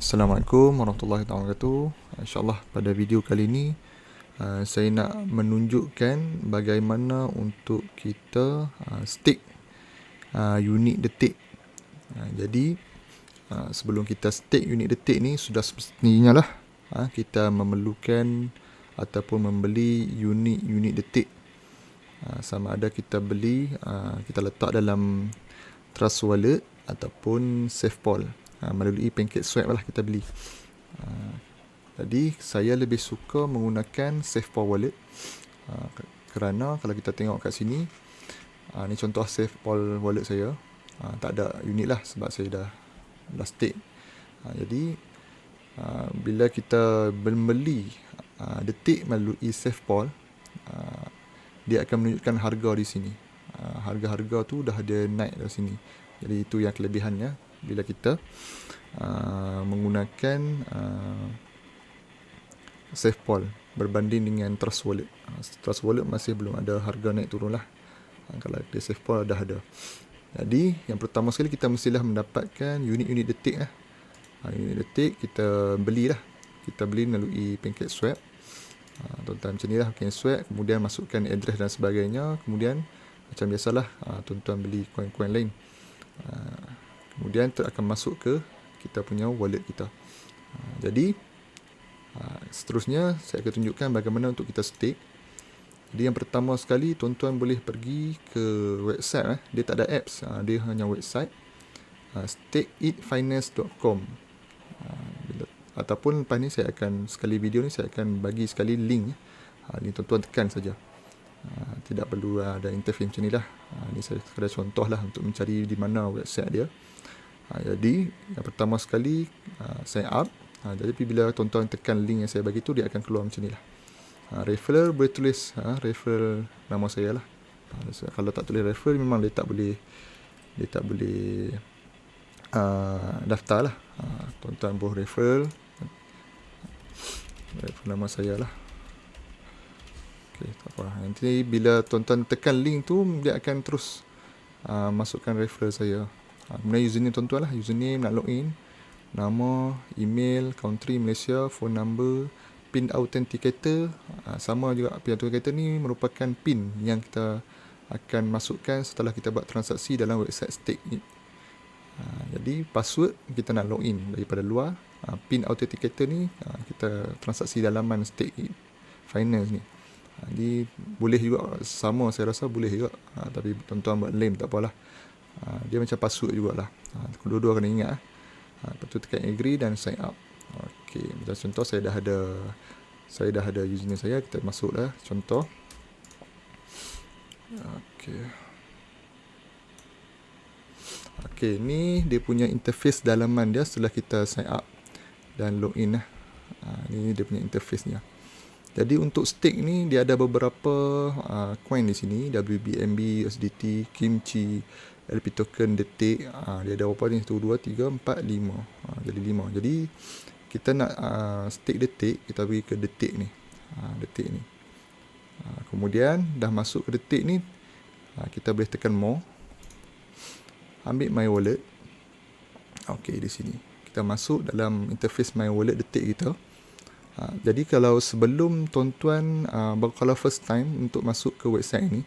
Assalamualaikum warahmatullahi wabarakatuh. InsyaAllah pada video kali ini saya nak menunjukkan bagaimana untuk kita stake unit detik. Jadi sebelum kita stake unit detik ni, sudah semestinya lah kita memerlukan ataupun membeli unit detik. Sama ada kita beli, kita letak dalam Trust Wallet ataupun SafePol. Melalui PancakeSwap lah kita beli. Jadi saya lebih suka menggunakan SafePol Wallet kerana kalau kita tengok kat sini, ni contoh SafePol Wallet saya. Tak ada unit lah sebab saya dah stake. Jadi bila kita membeli detik melalui SafePol, dia akan menunjukkan harga di sini. Harga-harga tu dah ada naik dari sini. Jadi itu yang kelebihannya bila kita menggunakan SafePol berbanding dengan Trust Wallet. Trust Wallet masih belum ada harga naik turun lah. Kalau di SafePol dah ada. Jadi yang pertama sekali kita mestilah mendapatkan unit-unit detik lah. Unit detik kita belilah. Kita beli melalui PancakeSwap. Tuan-tuan macam ni lah PancakeSwap, kemudian masukkan address dan sebagainya, kemudian macam biasalah tuan-tuan beli koin-koin lain. Kemudian akan masuk ke kita punya wallet kita. Jadi seterusnya saya akan tunjukkan bagaimana untuk kita stake. Jadi yang pertama sekali tuan-tuan boleh pergi ke website. Dia tak ada apps, dia hanya website, stakeitfinance.com. Ataupun lepas ni saya akan, sekali video ni saya akan bagi sekali link. Ni tuan-tuan tekan saja. Tidak perlu ada interface macam ni lah. Ni saya sekadar contoh lah untuk mencari di mana website dia. Jadi yang pertama sekali sign up. Jadi bila tuan-tuan tekan link yang saya bagi tu, dia akan keluar macam ni lah. Referral boleh tulis referral nama saya lah. Kalau tak tulis referral, memang dia tak boleh daftar lah. Tuan-tuan boleh referral nama saya lah. Okay, tak apa. Nanti bila tuan-tuan tekan link tu, dia akan terus masukkan referral saya. Kemudian username tuan-tuan lah. Username nak login, nama, email, country Malaysia, phone number, PIN authenticator. Sama juga, PIN authenticator ni merupakan PIN yang kita akan masukkan setelah kita buat transaksi dalam website stake ni. Jadi password kita nak login daripada luar. PIN authenticator ni kita transaksi dalaman stake finance ni. Jadi boleh juga sama, saya rasa boleh juga. Tapi tuan-tuan buat lame tak apalah. Dia macam password jugalah. Dua-dua kena ingat. Lepas tu tekan agree dan sign up. Okey, macam contoh saya dah ada username saya, kita masuklah contoh. Okey, ni dia punya interface dalaman dia setelah kita sign up dan login lah. Ni dia punya interface nya. Jadi untuk stake ni dia ada beberapa coin di sini, WBNB, USDT, Kimchi, LP token, detik. Dia ada berapa ni? 1, 2, 3, 4, 5. Jadi 5. Jadi kita nak stake detik, kita pergi ke detik ni. Detik ni. Kemudian dah masuk ke detik ni, kita boleh tekan more. Ambil my wallet. Okey, di sini kita masuk dalam interface my wallet detik kita. Jadi kalau sebelum tuan-tuan kalau first time untuk masuk ke website ni,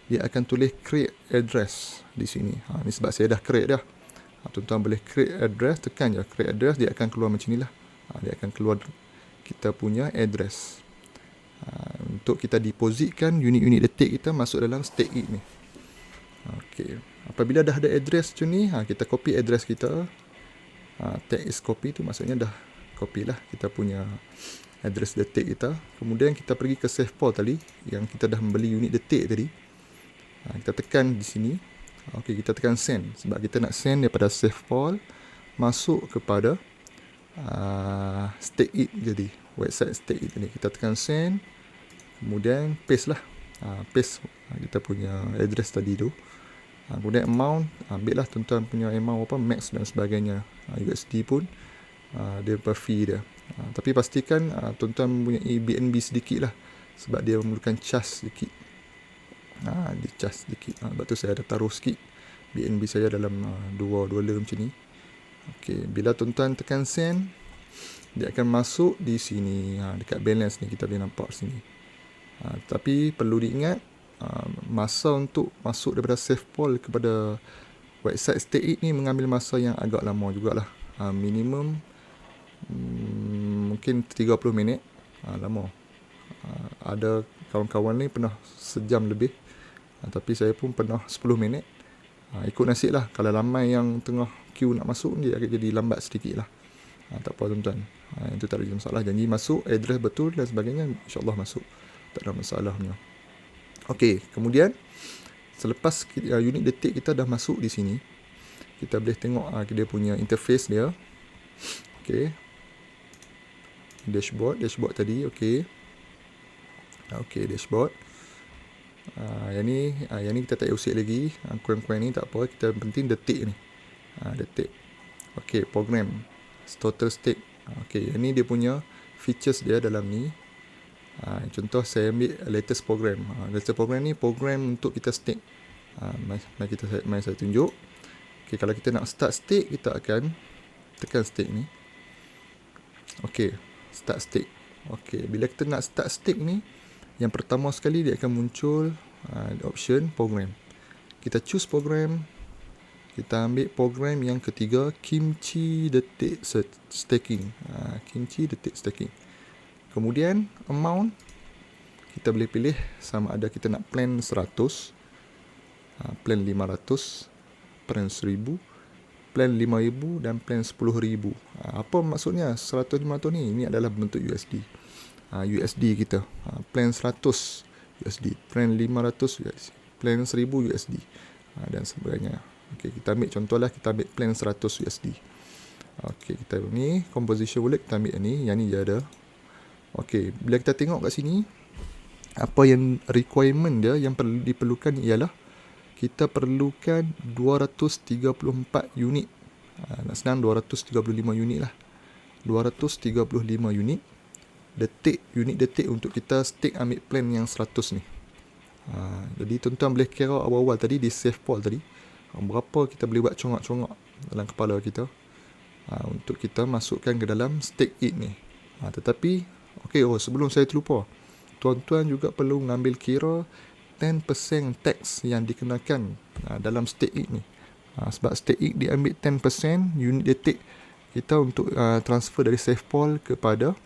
dia akan tulis create address di sini. Ni sebab saya dah create dah. Tuan-tuan boleh create address, tekan je create address, dia akan keluar macam ni lah. Dia akan keluar kita punya address. Untuk kita depositkan unit-unit detik kita masuk dalam stake it ni. Okey. Apabila dah ada address macam ni, kita copy address kita. Tag is copy tu maksudnya dah copy lah kita punya address detik kita. Kemudian kita pergi ke SafePol tadi yang kita dah membeli unit detik tadi. Kita tekan di sini. Okey, kita tekan send sebab kita nak send daripada SafePol masuk kepada stake it. Jadi website stake it ni kita tekan send, kemudian paste lah. Paste kita punya address tadi tu. Kemudian amount, ambil lah tuan-tuan punya amount apa, max dan sebagainya. USD pun dia per fee dia. Tapi pastikan tuan-tuan mempunyai BNB sedikit lah, sebab dia memerlukan charge sedikit. Dia charge sedikit. Sebab tu saya ada taruh sikit BNB saya dalam $2 macam ni. Okey, bila tuan-tuan tekan send, dia akan masuk di sini, dekat balance ni kita boleh nampak sini. Tapi perlu diingat, masa untuk masuk daripada save poll kepada website stake ni mengambil masa yang agak lama jugalah. Minimum mungkin 30 minit, lama. Ada kawan-kawan ni pernah sejam lebih, tapi saya pun pernah 10 minit. Ikut nasib lah, kalau ramai yang tengah queue nak masuk, dia akan jadi lambat sedikit lah. Tak apa tuan-tuan, itu tak ada masalah. Janji masuk, address betul dan sebagainya, insyaAllah masuk, tak ada masalah punya. Okey, kemudian selepas unit detik kita dah masuk di sini, kita boleh tengok dia punya interface dia. Okey, dashboard tadi. Okey, dashboard. Yang ni kita tak payah usik lagi. Koin-koin ni tak apa, kita penting detik ni. Detik. Okey, program total stake. Okey, yang ni dia punya features dia dalam ni. Contoh saya ambil latest program. Latest program ni program untuk kita stake. Mari saya tunjuk. Okey, kalau kita nak start stake, kita akan tekan stake ni. Okey, start stake. Okey, bila kita nak start stake ni, yang pertama sekali dia akan muncul option program. Kita choose program. Kita ambil program yang ketiga, Kimchi detik staking. Kimchi detik staking. Kemudian amount kita boleh pilih sama ada kita nak plan 100, plan 500, plan 1000, plan 5000 dan plan 10000. Apa maksudnya 100, 500 ni? Ini adalah bentuk USD. USD kita. Plan 100 USD, plan 500 USD, plan 1000 USD, dan sebagainya. Okey, kita ambil contohlah, kita ambil plan 100 USD. Okey, kita ni composition wallet, kita ambil ni, yang ni je ada. Okey, bila kita tengok kat sini, apa yang requirement dia yang diperlukan ialah kita perlukan 234 unit. Nak senang 235 unit lah. 235 unit unit detik untuk kita stake ambil plan yang 100 ni. Jadi tuan-tuan boleh kira awal-awal tadi di save poll tadi, berapa kita boleh buat congak-congak dalam kepala kita untuk kita masukkan ke dalam stake it ni. Tetapi sebelum saya terlupa, tuan-tuan juga perlu mengambil kira 10% tax yang dikenakan dalam stake it ni. Sebab stake it diambil 10% unit detik kita untuk transfer dari save poll kepada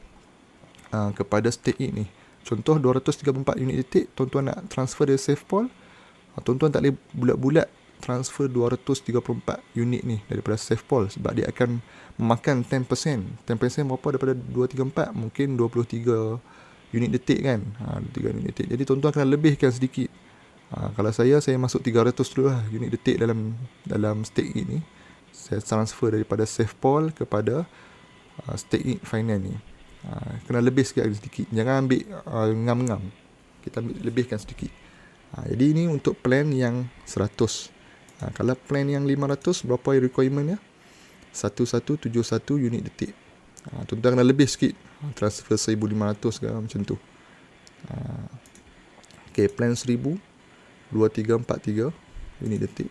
stake it ni. Contoh 234 unit detik, tuan-tuan nak transfer dari save poll, tuan-tuan tak boleh bulat-bulat transfer 234 unit ni daripada save poll, sebab dia akan memakan 10%. 10% berapa daripada 234? Mungkin 23 unit detik kan. 23 unit detik. Jadi tuan-tuan kena lebihkan sedikit. Kalau saya masuk 300 dulu lah unit detik dalam stake it ni. Saya transfer daripada save poll kepada stake it finance ni. Kena lebih sedikit. Jangan ambil ngam-ngam. Kita lebihkan sedikit. Jadi ini untuk plan yang 100. Kalau plan yang 500, berapa requirement dia? 1171 unit detik. Tuan-tuan kena lebih sikit. Transfer 1500 ke macam tu. Okay, plan 1000 2343 unit detik.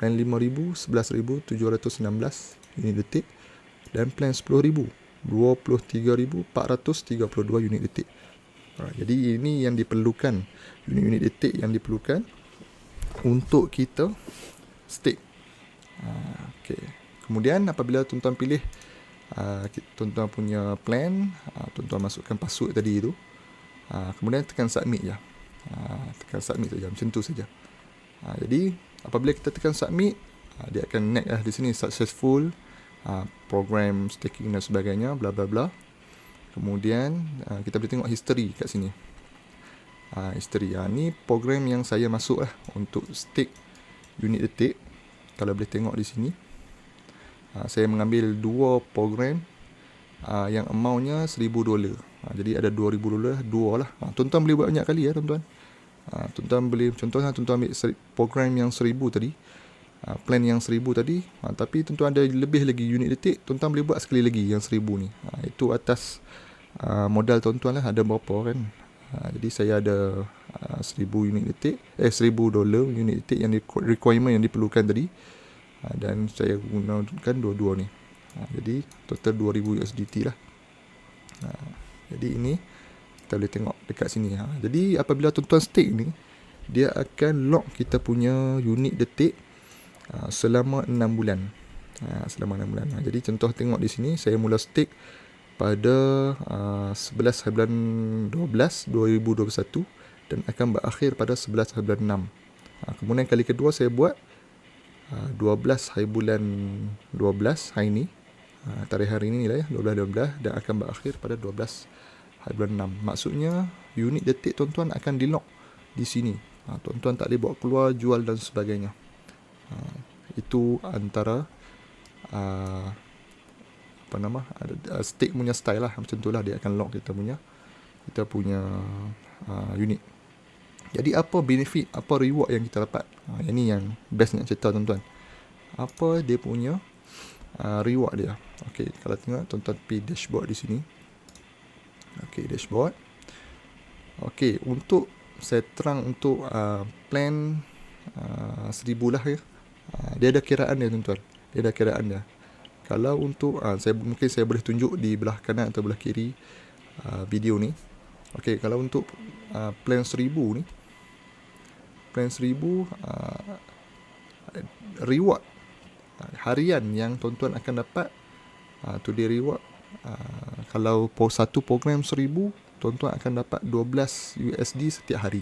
Plan 5000 11716 unit detik. Dan plan 10000 23,432 unit detik. Jadi ini yang diperlukan, unit-unit detik yang diperlukan untuk kita stake. Okay. Kemudian apabila tuan-tuan pilih tuan-tuan punya plan, tuan-tuan masukkan password tadi itu, kemudian tekan submit je. Tekan submit saja, macam tu saja. Jadi apabila kita tekan submit, dia akan net di sini successful program staking dan sebagainya, bla bla bla. Kemudian kita boleh tengok history kat sini. History ni program yang saya masuk lah untuk stake unit detik. Kalau boleh tengok di sini, saya mengambil dua program yang amountnya $1,000. Jadi ada $2,000, dua lah. Tuan-tuan boleh buat banyak kali ya tuan-tuan. Tuan-tuan boleh, contohnya tuan-tuan ambil program yang 1000 tadi, plan yang 1000 tadi, tapi tuan-tuan ada lebih lagi unit detik, tuan-tuan boleh buat sekali lagi yang 1000 ni. Itu atas modal tuan-tuan lah, ada berapa kan. Jadi saya ada 1000 unit detik, $1,000 unit detik yang requirement yang diperlukan tadi, dan saya gunakan dua-dua ni. Jadi total 2000 USDT lah. Jadi ini kita boleh tengok dekat sini. Jadi apabila tuan-tuan stake ni, dia akan lock kita punya unit detik selama 6 bulan. Selama 6 bulan. Jadi contoh tengok di sini, saya mula stake pada 11 bulan 12 2021 dan akan berakhir pada 11 bulan 6. Kemudian kali kedua saya buat 12 hari bulan 12 hari ni, tarikh hari ni lah ya, 12 dan akan berakhir pada 12 hari bulan 6. Maksudnya unit detik tuan-tuan akan di lock di sini. Tuan-tuan tak boleh bawa keluar, jual dan sebagainya. Itu antara stake punya style lah, macam tu lah, dia akan lock kita punya unit. Jadi apa benefit, apa reward yang kita dapat? Yang ni yang best nak cerita tuan-tuan. Apa dia punya reward dia? Okey, kalau tengok tuan-tuan pergi dashboard di sini. Okey, dashboard. Okey, untuk saya terang untuk plan 1000 lah ya. Dia ada kiraan dia tuan-tuan. Dia ada kiraan dia. Kalau untuk mungkin saya boleh tunjuk di belah kanan atau belah kiri video ni. Okey, kalau untuk plan 1000 ni, plan 1000 reward harian yang tuan-tuan akan dapat today reward, kalau satu program 1000, tuan-tuan akan dapat 12 USD setiap hari.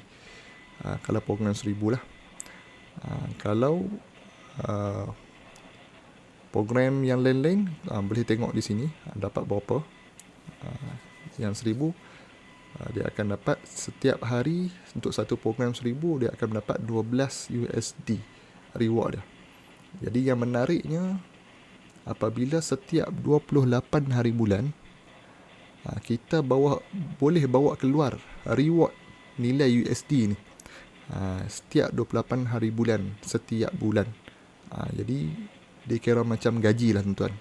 Kalau program 1000 lah. Kalau program yang lain-lain, boleh tengok di sini dapat berapa. Yang 1000 dia akan dapat setiap hari. Untuk satu program 1000 dia akan dapat 12 USD reward dia. Jadi yang menariknya, apabila setiap 28 hari bulan kita boleh bawa keluar reward nilai USD ni setiap 28 hari bulan setiap bulan. Jadi dia kira macam gaji lah tuan-tuan.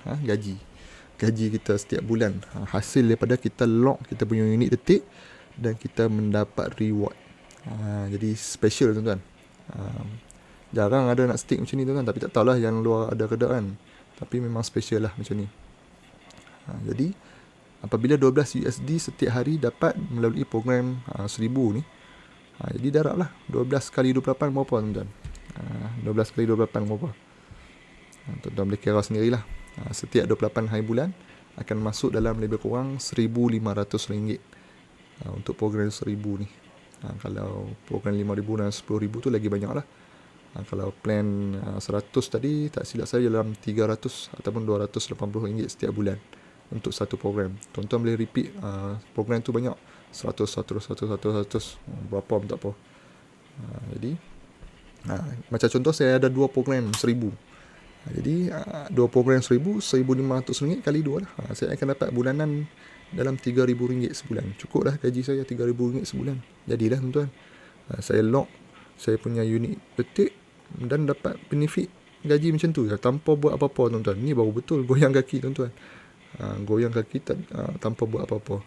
Gaji kita setiap bulan, hasil daripada kita lock kita punya unit detik dan kita mendapat reward. Jadi special tuan-tuan. Jarang ada nak stake macam ni tuan-tuan, tapi tak tahulah yang luar ada ke tak kan. Tapi memang special lah macam ni. Jadi apabila 12 USD setiap hari dapat melalui program 1000 ni, jadi darab lah 12 kali 28 berapa tuan-tuan. 12 kali 28 berapa, tuan-tuan boleh kira sendirilah. Setiap 28 hari bulan akan masuk dalam lebih kurang RM1,500 untuk program 1000 ni. Kalau program 5,000 dan 10,000 tu lagi banyak lah. Kalau plan 100 tadi, tak silap saya dalam 300 ataupun RM280 setiap bulan untuk satu program. Tuan-tuan boleh repeat program tu banyak, 100 berapa pun tak apa. Jadi macam contoh saya ada 2 program 1000. Jadi 2 program 1000, RM1,500 kali 2 lah. Saya akan dapat bulanan dalam RM3,000 sebulan. Cukup dah gaji saya RM3,000 sebulan. Jadilah tuan-tuan, saya lock saya punya unit detik dan dapat benefit gaji macam tu tanpa buat apa-apa tuan-tuan. Ni baru betul goyang kaki tuan-tuan. Goyang kaki tanpa buat apa-apa.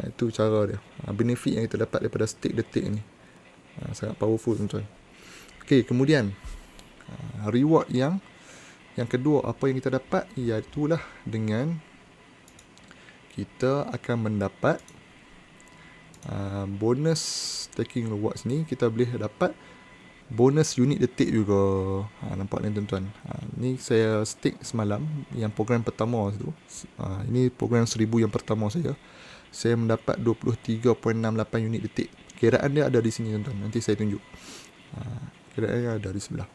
Itu cara dia. Benefit yang kita dapat daripada stake detik ni sangat powerful tuan-tuan. Okey, kemudian reward yang kedua apa yang kita dapat, iaitulah dengan kita akan mendapat bonus staking rewards ni. Kita boleh dapat bonus unit detik juga. Nampak ni tuan-tuan. Ni saya stake semalam yang program pertama tu. Ini program 1000 yang pertama saya. Saya mendapat 23.68 unit detik. Kiraan dia ada di sini tuan-tuan. Nanti saya tunjuk. Kiraan dia ada di sebelah.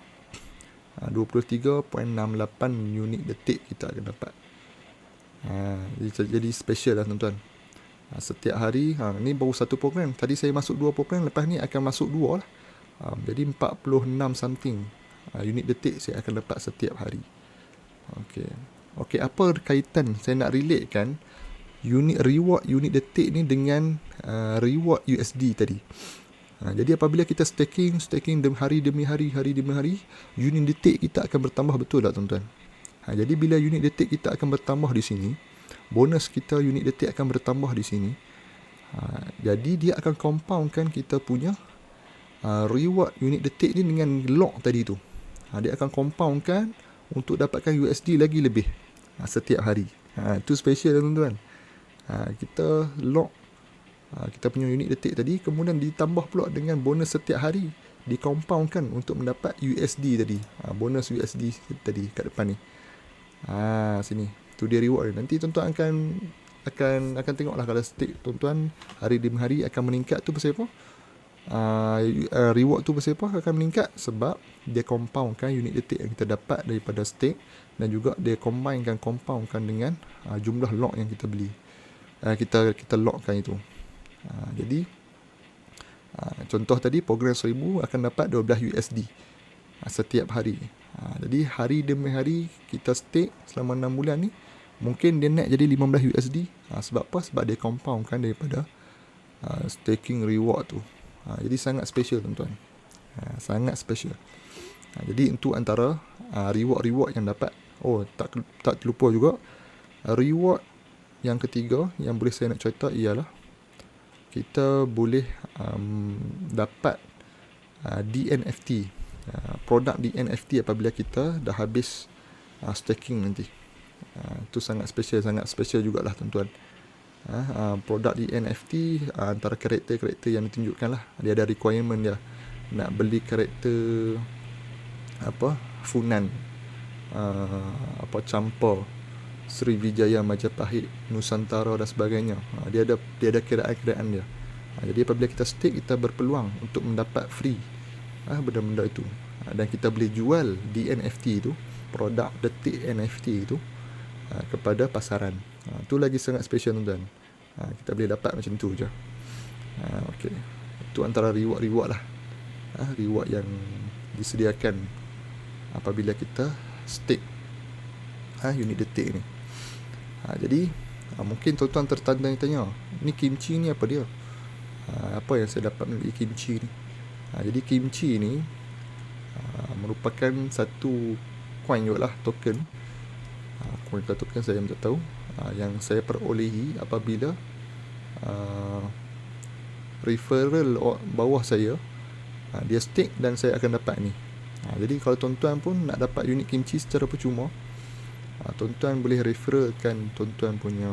23.68 unit detik kita akan dapat. Jadi special lah tuan-tuan. Setiap hari, ni baru satu program. Tadi saya masuk 2 program, lepas ni akan masuk 2 lah. Jadi 46 something unit detik saya akan dapat setiap hari. Okey, apa kaitan saya nak relate kan reward unit detik ni dengan reward USD tadi. Jadi apabila kita staking hari demi hari, unit detik kita akan bertambah, betul tak tuan-tuan? Jadi bila unit detik kita akan bertambah di sini, bonus kita unit detik akan bertambah di sini. Jadi dia akan compoundkan kita punya reward unit detik ni dengan lock tadi tu. Dia akan compoundkan untuk dapatkan USD lagi lebih setiap hari. Itu special tuan-tuan. Kita lock kita punya unit detik tadi, kemudian ditambah pula dengan bonus setiap hari, dicompoundkan untuk mendapat USD tadi. Bonus USD tadi kat depan ni. Sini. Tu dia reward dia. Nanti tuan-tuan akan tengoklah kalau stake tuan-tuan hari demi hari akan meningkat tu pasal apa? Reward tu pasal apa akan meningkat? Sebab dia compoundkan unit detik yang kita dapat daripada stake, dan juga dia compoundkan dengan jumlah lock yang kita beli. Kita lockkan itu. Jadi contoh tadi program 1000 akan dapat 12 USD setiap hari. Jadi hari demi hari kita stake selama 6 bulan ni, mungkin dia naik jadi 15 USD. Sebab apa? Sebab dia compoundkan daripada staking reward tu. Jadi sangat special tuan-tuan. Sangat special. Jadi itu antara reward-reward yang dapat. Tak terlupa juga, reward yang ketiga yang boleh saya nak cerita ialah kita boleh dapat DNFT, produk DNFT apabila kita dah habis staking nanti. Itu sangat special jugalah tuan-tuan. Produk DNFT antara karakter-karakter yang ditunjukkan lah. Dia ada requirement dia. Nak beli karakter Funan, Campa, Sriwijaya Majapahit, Nusantara dan sebagainya. Dia ada kiraan-kiraan dia. Jadi apabila kita stake, kita berpeluang untuk mendapat free benda-benda itu. Dan kita boleh jual DNFT itu, produk detik NFT itu, kepada pasaran. Itu lagi sangat special tuan-tuan. Kita boleh dapat macam tu je. Okay. Itu antara reward-reward lah. Reward yang disediakan apabila kita stake unit detik ni. Jadi mungkin tuan-tuan tertanya-tanya, ni kimchi ni apa dia? Apa yang saya dapat melalui kimchi ni? Jadi kimchi ni merupakan satu coin juga lah, token. Coin atau token saya tak tahu. Yang saya perolehi apabila referral bawah saya dia stake dan saya akan dapat ni. Jadi kalau tuan-tuan pun nak dapat unit kimchi secara percuma, tuan-tuan boleh referralkan tuan-tuan punya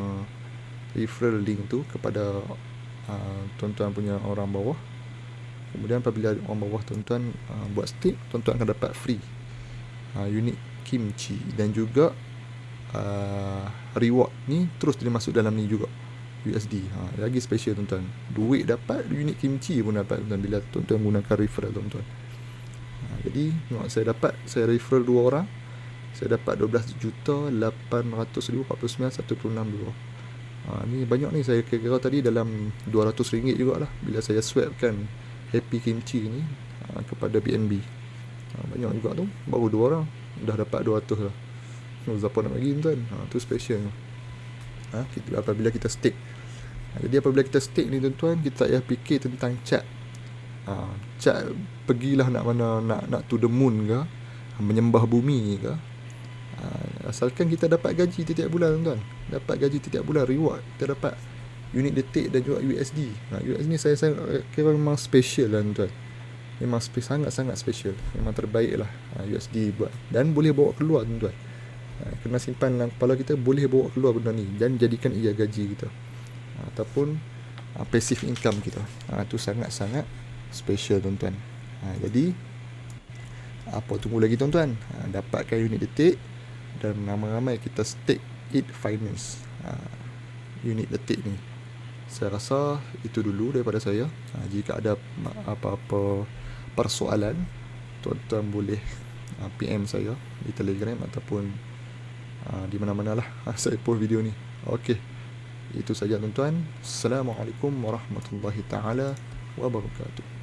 referral link tu kepada tuan-tuan punya orang bawah. Kemudian apabila orang bawah tuan-tuan buat stake, tuan-tuan akan dapat free unit kimchi. Dan juga reward ni terus dia masuk dalam ni juga, USD. Lagi special tuan-tuan. Duit dapat, unit kimchi pun dapat tuan-tuan bila tuan-tuan gunakan referral tuan-tuan. Jadi saya referral 2 orang, saya dapat 12,800,049,162. Ni banyak ni, saya kira tadi dalam RM200 jugalah bila saya swapkan Happy Kimchi ni kepada BNB. Banyak juga tu, baru 2 orang dah dapat 200 lah. Siapa nak bagi tuan? Tu special. Apabila kita stake. Jadi apabila kita stake ni tuan-tuan, kita tak payah fikir tentang cat. Cat pergilah nak mana, nak to the moon ke, menyembah bumi ke. Asalkan kita dapat gaji setiap bulan tuan-tuan. Dapat gaji setiap bulan, reward. Kita dapat unit detik dan juga USD. USD ni saya kira memang special lah tuan-tuan. Memang sangat-sangat special. Memang terbaik lah USD buat. Dan boleh bawa keluar tuan-tuan. Kena simpan dalam kepala kita, boleh bawa keluar benda ni dan jadikan ia gaji kita, ataupun passive income kita. Itu sangat-sangat special tuan-tuan. Jadi apa tunggu lagi tuan-tuan? Dapatkan unit detik dan ramai-ramai kita stake it finance unit detik ni. Saya rasa itu dulu daripada saya. Jika ada apa-apa persoalan, tuan-tuan boleh PM saya di Telegram ataupun di mana-mana lah saya post video ni. Okey, itu saja tuan-tuan. Assalamualaikum warahmatullahi taala wabarakatuh.